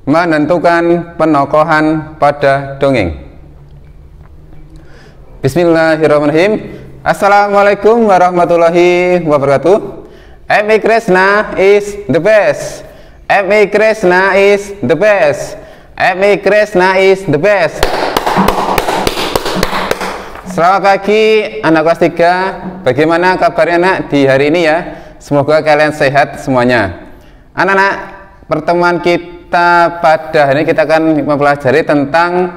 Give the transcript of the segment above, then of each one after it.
menentukan penokohan pada dongeng. Bismillahirrahmanirrahim. Assalamualaikum warahmatullahi wabarakatuh. M.I. Kresna is the best. M.I. Kresna is the best. M.I. Kresna is the best. Selamat pagi anak kelas 3. Bagaimana kabarnya anak di hari ini ya? Semoga kalian sehat semuanya. Anak-anak, pertemuan kita pada hari ini kita akan mempelajari tentang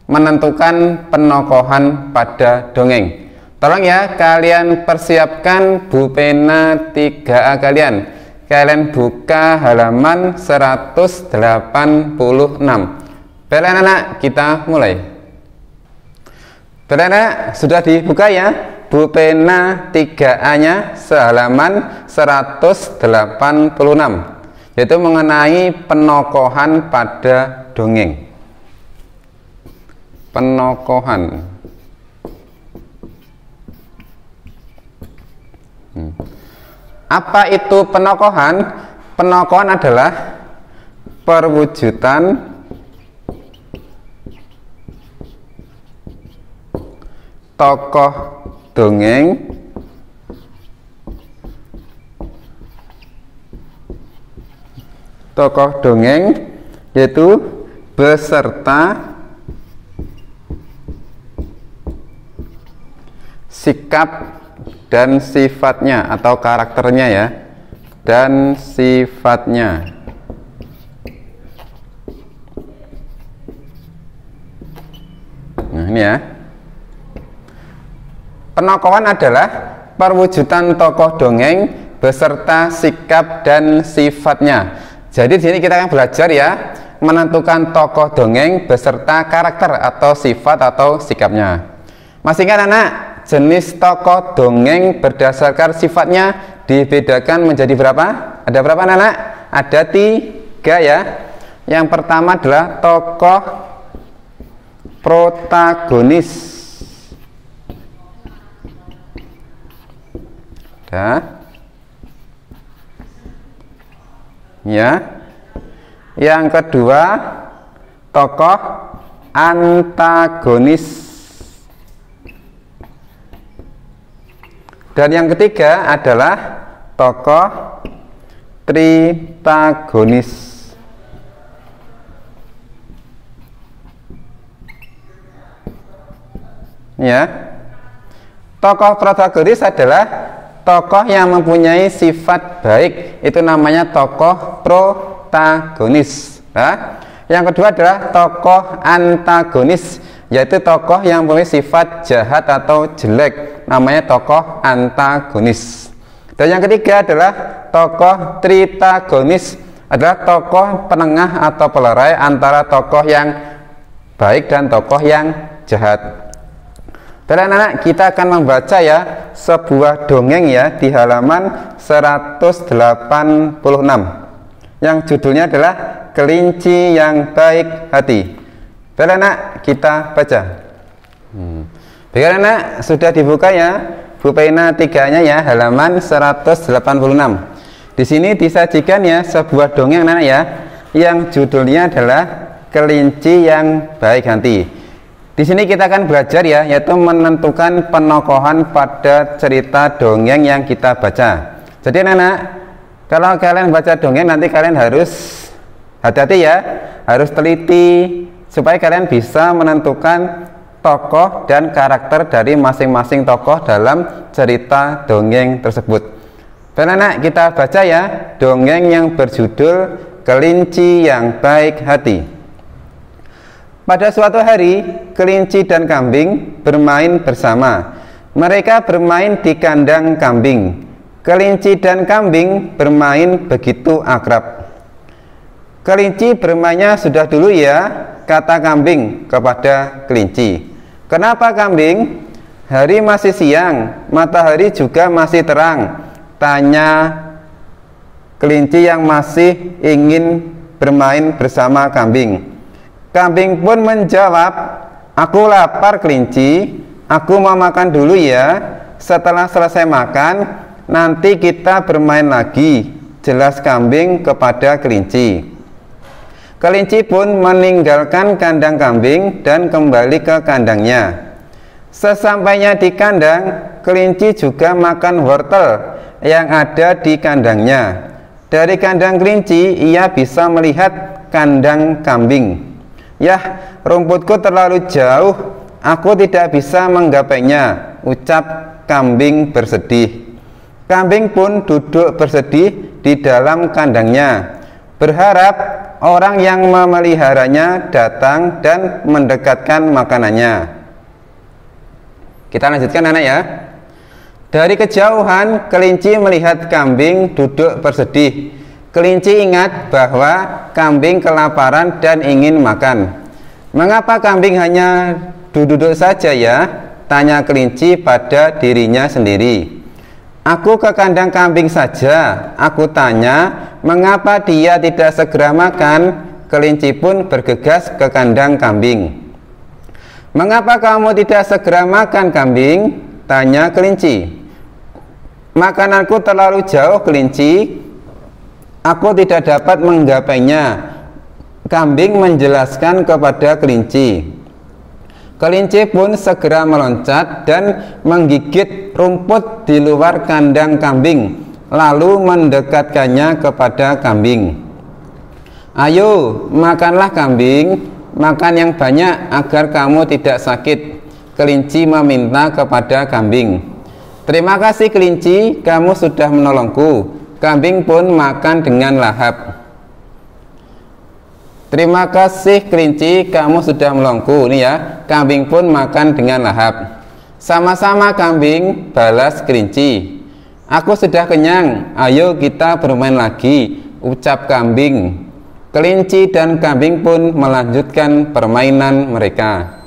menentukan penokohan pada dongeng. Tolong ya, kalian persiapkan pulpena 3A kalian. Kalian buka halaman 186. Baiklah anak-anak, kita mulai. Baiklah anak, sudah dibuka ya pulpena 3A-nya halaman 186, yaitu mengenai penokohan pada dongeng. Penokohan. Apa itu penokohan? Penokohan adalah perwujudan tokoh dongeng yaitu beserta sikap dan sifatnya atau karakternya ya, dan sifatnya. Nah ini ya, penokohan adalah perwujudan tokoh dongeng beserta sikap dan sifatnya. Jadi di sini kita akan belajar ya menentukan tokoh dongeng beserta karakter atau sifat atau sikapnya. Masih ingat anak? Jenis tokoh dongeng berdasarkan sifatnya dibedakan menjadi berapa? Ada berapa anak? Ada 3 ya. Yang pertama adalah tokoh protagonis. Ya. Yang kedua tokoh antagonis. Dan yang ketiga adalah tokoh tritagonis. Ya. Tokoh protagonis adalah tokoh yang mempunyai sifat baik, itu namanya tokoh protagonis. Nah, yang kedua adalah tokoh antagonis, yaitu tokoh yang mempunyai sifat jahat atau jelek, namanya tokoh antagonis. Dan yang ketiga adalah tokoh tritagonis, adalah tokoh penengah atau pelerai antara tokoh yang baik dan tokoh yang jahat. Dan anak-anak, kita akan membaca ya sebuah dongeng ya di halaman 186 yang judulnya adalah Kelinci yang Baik Hati. Baiklah anak, kita baca. Baiklah anak, sudah dibuka ya pulpena 3-nya ya halaman 186. Di sini disajikan ya sebuah dongeng anak ya yang judulnya adalah Kelinci yang Baik Hati. Di sini kita akan belajar ya, yaitu menentukan penokohan pada cerita dongeng yang kita baca. Jadi anak-anak, kalau kalian baca dongeng nanti kalian harus hati-hati ya, harus teliti supaya kalian bisa menentukan tokoh dan karakter dari masing-masing tokoh dalam cerita dongeng tersebut. Dan anak, kita baca ya dongeng yang berjudul Kelinci yang Baik Hati. Pada suatu hari, kelinci dan kambing bermain bersama. Mereka bermain di kandang kambing. Kelinci dan kambing bermain begitu akrab. Kelinci bermainnya sudah dulu ya, kata kambing kepada kelinci. Kenapa kambing? Hari masih siang, matahari juga masih terang, tanya kelinci yang masih ingin bermain bersama kambing. Kambing pun menjawab, aku lapar kelinci, aku mau makan dulu ya. Setelah selesai makan, nanti kita bermain lagi, jelas kambing kepada kelinci. Kelinci pun meninggalkan kandang kambing dan kembali ke kandangnya. Sesampainya di kandang, kelinci juga makan wortel yang ada di kandangnya. Dari kandang kelinci, ia bisa melihat kandang kambing. Yah, rumputku terlalu jauh, aku tidak bisa menggapainya, ucap kambing bersedih. Kambing pun duduk bersedih di dalam kandangnya, berharap orang yang memeliharanya datang dan mendekatkan makanannya. Kita lanjutkan anak ya. Dari kejauhan, kelinci melihat kambing duduk bersedih. Kelinci ingat bahwa kambing kelaparan dan ingin makan. Mengapa kambing hanya duduk saja ya? Tanya kelinci pada dirinya sendiri. Aku ke kandang kambing saja. Aku tanya, mengapa dia tidak segera makan? Kelinci pun bergegas ke kandang kambing. Mengapa kamu tidak segera makan, kambing? Tanya kelinci. Makananku terlalu jauh, kelinci. Aku tidak dapat menggapainya. Kambing menjelaskan kepada kelinci. Kelinci pun segera meloncat dan menggigit rumput di luar kandang kambing, lalu mendekatkannya kepada kambing. Ayo, makanlah kambing, makan yang banyak agar kamu tidak sakit. Kelinci meminta kepada kambing. Terima kasih kelinci, kamu sudah menolongku. Kambing pun makan dengan lahap. Terima kasih kelinci, kamu sudah menolongku. Ini ya, kambing pun makan dengan lahap. Sama-sama kambing, balas kelinci. Aku sudah kenyang, ayo kita bermain lagi, ucap kambing. Kelinci dan kambing pun melanjutkan permainan mereka.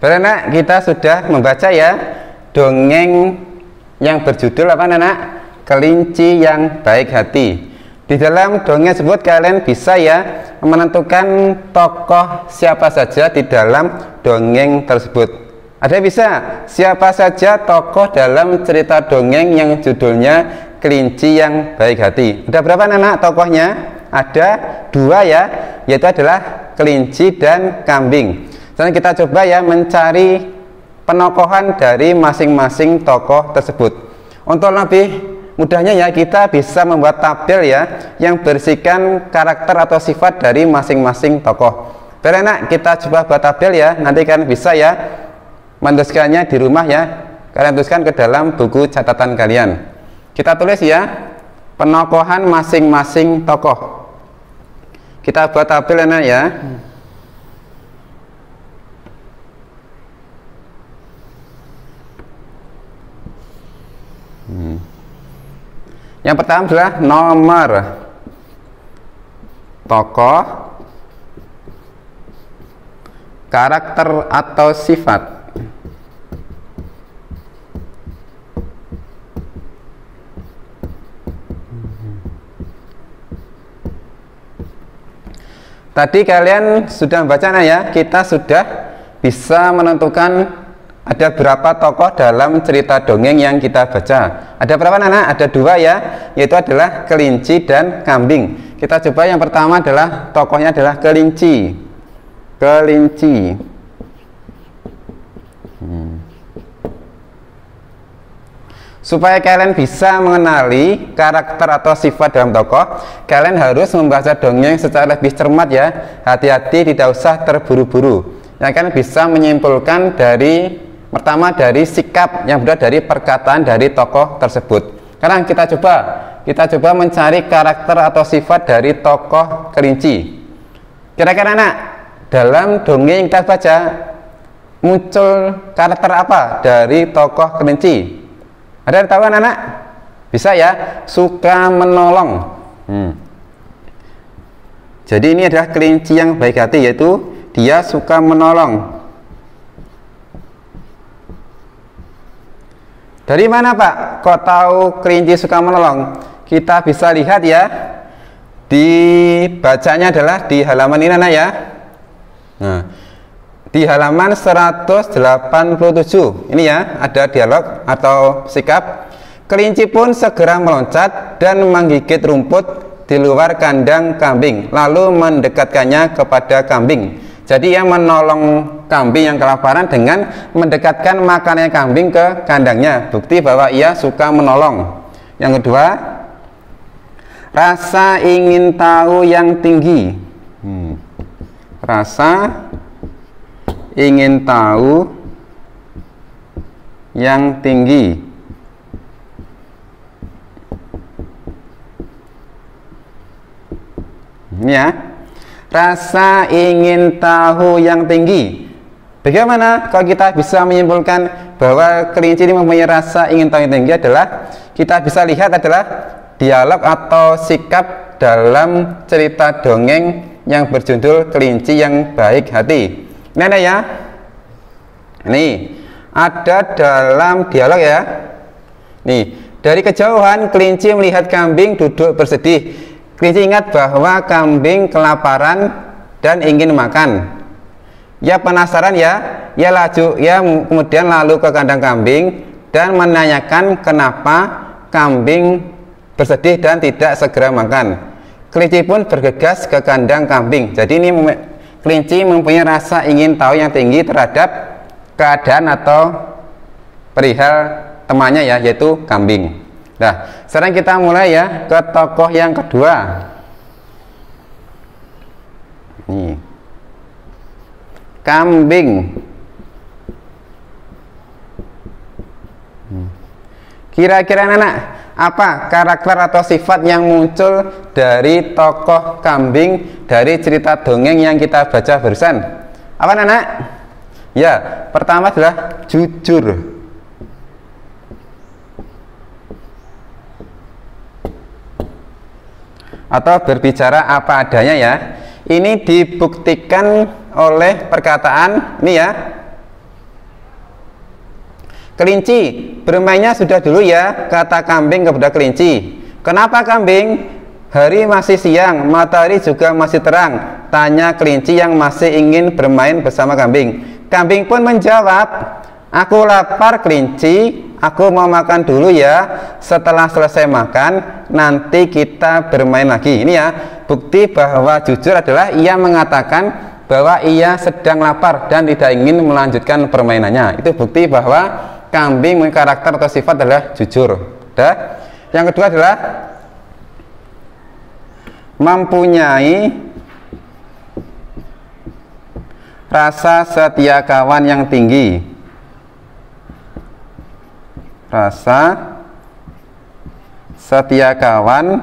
Anak, kita sudah membaca ya dongeng yang berjudul apa anak? Kelinci yang baik hati. Di dalam dongeng tersebut kalian bisa ya menentukan tokoh siapa saja di dalam dongeng tersebut. Ada bisa siapa saja tokoh dalam cerita dongeng yang judulnya Kelinci yang Baik Hati. Ada berapa anak tokohnya? Ada 2 ya, yaitu adalah kelinci dan kambing. Sekarang kita coba ya mencari penokohan dari masing-masing tokoh tersebut. Untuk lebih mudahnya ya, kita bisa membuat tabel ya yang berisikan karakter atau sifat dari masing-masing tokoh. Biar enak, kita coba buat tabel ya. Nanti kalian bisa ya menuliskannya di rumah ya. Kalian tuliskan ke dalam buku catatan kalian. Kita tulis ya penokohan masing-masing tokoh. Kita buat tabel enak ya. Yang pertama adalah nomor tokoh, karakter atau sifat. Tadi kalian sudah membacanya ya, kita sudah bisa menentukan ada berapa tokoh dalam cerita dongeng yang kita baca. Ada berapa anak? Ada 2 ya, yaitu adalah kelinci dan kambing. Kita coba yang pertama adalah tokohnya adalah kelinci. Kelinci. Supaya kalian bisa mengenali karakter atau sifat dalam tokoh, kalian harus membaca dongeng secara lebih cermat ya. Hati-hati, tidak usah terburu-buru. Yang kalian bisa menyimpulkan dari pertama dari sikap, yang kedua dari perkataan dari tokoh tersebut. Sekarang kita coba mencari karakter atau sifat dari tokoh kelinci. Kira-kira anak, dalam dongeng yang kita baca muncul karakter apa dari tokoh kelinci? Ada yang tahu anak? Bisa ya, suka menolong. Jadi ini adalah kelinci yang baik hati, yaitu dia suka menolong. Dari mana Pak? Kok tahu kelinci suka menolong? Kita bisa lihat ya, dibacanya adalah di halaman ini anak ya. Nah, di halaman 187 ini ya, ada dialog atau sikap. Kelinci pun segera meloncat dan menggigit rumput di luar kandang kambing, lalu mendekatkannya kepada kambing. Jadi ia menolong kambing yang kelaparan dengan mendekatkan makanannya kambing ke kandangnya. Bukti bahwa ia suka menolong. Yang kedua, rasa ingin tahu yang tinggi. Rasa ingin tahu yang tinggi. Ini ya, rasa ingin tahu yang tinggi. Bagaimana kalau kita bisa menyimpulkan bahwa kelinci ini mempunyai rasa ingin tahu yang tinggi? Adalah kita bisa lihat adalah dialog atau sikap dalam cerita dongeng yang berjudul Kelinci yang Baik Hati. Ini ada ya, ini ada dalam dialog ya. Nih, dari kejauhan kelinci melihat kambing duduk bersedih. Kelinci ingat bahwa kambing kelaparan dan ingin makan. Ya penasaran ya, ia kemudian lalu ke kandang kambing dan menanyakan kenapa kambing bersedih dan tidak segera makan. Kelinci pun bergegas ke kandang kambing. Jadi ini kelinci mempunyai rasa ingin tahu yang tinggi terhadap keadaan atau perihal temannya ya, yaitu kambing. Nah, sekarang kita mulai ya ke tokoh yang kedua. Nih, kambing. Kira-kira anak, apa karakter atau sifat yang muncul dari tokoh kambing dari cerita dongeng yang kita baca barusan? Apa anak? Ya, pertama adalah jujur. Atau berbicara apa adanya ya. Ini dibuktikan oleh perkataan ini ya. Kelinci, bermainnya sudah dulu ya, kata kambing kepada kelinci. Kenapa kambing? Hari masih siang, matahari juga masih terang, tanya kelinci yang masih ingin bermain bersama kambing. Kambing pun menjawab, aku lapar kelinci, aku mau makan dulu ya. Setelah selesai makan, nanti kita bermain lagi. Ini ya, bukti bahwa jujur adalah ia mengatakan bahwa ia sedang lapar dan tidak ingin melanjutkan permainannya. Itu bukti bahwa kambing memiliki karakter atau sifat adalah jujur. Yang kedua adalah mempunyai rasa setia kawan yang tinggi. Rasa setia kawan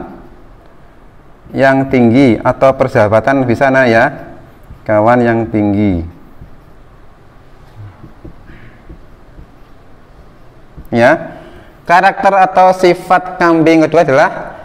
yang tinggi atau persahabatan di sana ya, kawan yang tinggi ya. Karakter atau sifat kambing kedua adalah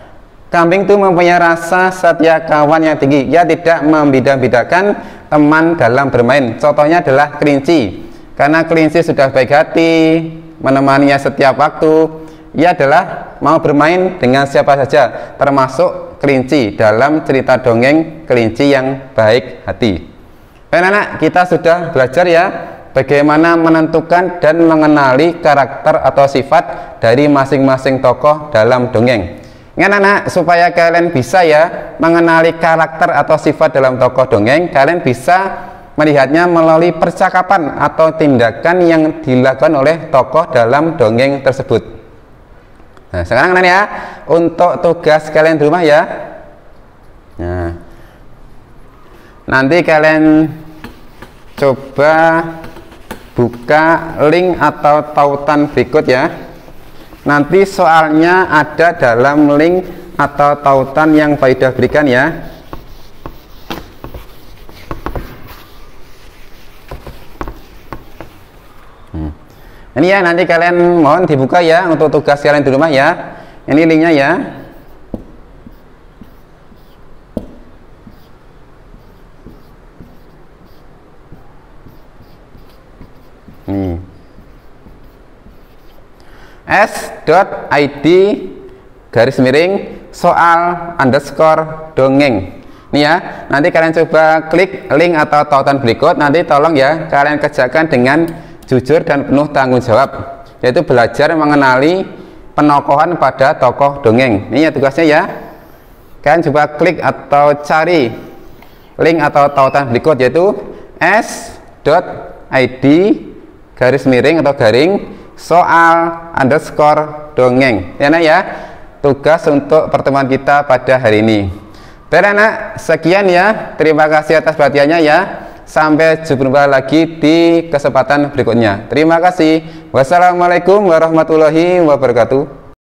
kambing itu mempunyai rasa setia kawan yang tinggi. Ia tidak membeda-bedakan teman dalam bermain. Contohnya adalah kelinci, karena kelinci sudah baik hati, menemaninya setiap waktu. Ia adalah mau bermain dengan siapa saja, termasuk kelinci dalam cerita dongeng Kelinci yang Baik Hati. Baik anak, kita sudah belajar ya bagaimana menentukan dan mengenali karakter atau sifat dari masing-masing tokoh dalam dongeng. Ingat anak, supaya kalian bisa ya mengenali karakter atau sifat dalam tokoh dongeng, kalian bisa melihatnya melalui percakapan atau tindakan yang dilakukan oleh tokoh dalam dongeng tersebut. Nah, sekarang ya untuk tugas kalian di rumah ya. Nah, nanti kalian coba buka link atau tautan berikut ya. Nanti soalnya ada dalam link atau tautan yang Faidah berikan ya. Ini ya, nanti kalian mohon dibuka ya untuk tugas kalian di rumah ya. Ini linknya ya. Nih. s.id _soal_dongeng. Nih ya, nanti kalian coba klik link atau tautan berikut. Nanti tolong ya kalian kerjakan dengan jujur dan penuh tanggung jawab, yaitu belajar mengenali penokohan pada tokoh dongeng. Ini ya tugasnya ya. Kalian coba klik atau cari link atau tautan berikut, yaitu s.id/garing soal _ dongeng. Ya, ya, tugas untuk pertemuan kita pada hari ini. Baik anak, sekian ya. Terima kasih atas perhatiannya ya. Sampai jumpa lagi di kesempatan berikutnya. Terima kasih. Wassalamualaikum warahmatullahi wabarakatuh.